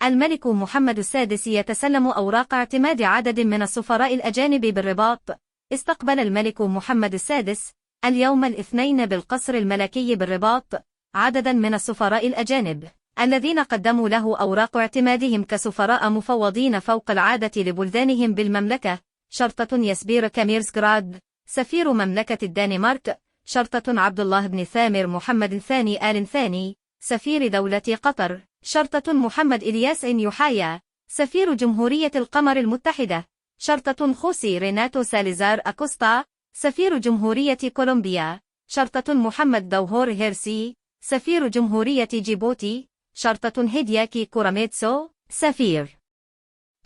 الملك محمد السادس يتسلم أوراق اعتماد عدد من السفراء الأجانب بالرباط. استقبل الملك محمد السادس اليوم الاثنين بالقصر الملكي بالرباط عددا من السفراء الأجانب الذين قدموا له أوراق اعتمادهم كسفراء مفوضين فوق العادة لبلدانهم بالمملكة. شرطة يسبير كاميرسغراد سفير مملكة الدنمارك. شرطة عبد الله بن ثامر محمد الثاني آل ثاني سفير دولة قطر. شرطة محمد إلياس يحايا سفير جمهورية القمر المتحدة. شرطة خوسي ريناتو ساليزار أكوستا سفير جمهورية كولومبيا. شرطة محمد دوهور هيرسي سفير جمهورية جيبوتي. شرطة هيدياكي كوراميتسو سفير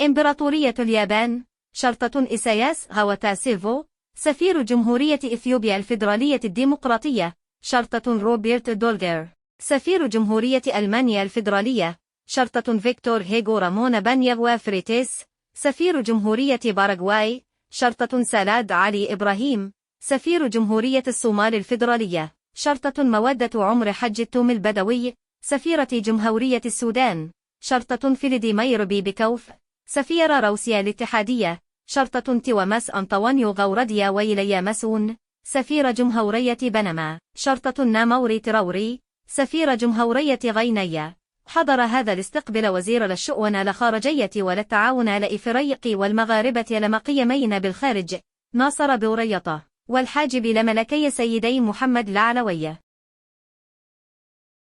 إمبراطورية اليابان. شرطة إساياس هاواتا سيلفو سفير جمهورية إثيوبيا الفيدرالية الديمقراطية. شرطة روبرت دولجر سفير جمهورية ألمانيا الفيدرالية. شرطة فيكتور هيغو رامون بانيغوا فريتيس سفير جمهورية باراغواي. شرطة سالاد علي إبراهيم سفير جمهورية الصومال الفيدرالية. شرطة مودة عمر حج التوم البدوي سفيرة جمهورية السودان. شرطة فيليديمير بيبيكوف سفير روسيا الاتحادية. شرطة تيواماس أنطوانيو غورديا ويليا مسون سفير جمهورية بنما. شرطة ناموري تراوري سفير جمهورية غينيا. حضر هذا الاستقبال وزير للشؤون الخارجية وللتعاون الإفريقي والمغاربة لمقيمين بالخارج ناصر بوريطة والحاجب لملكي سيدي محمد العلوية.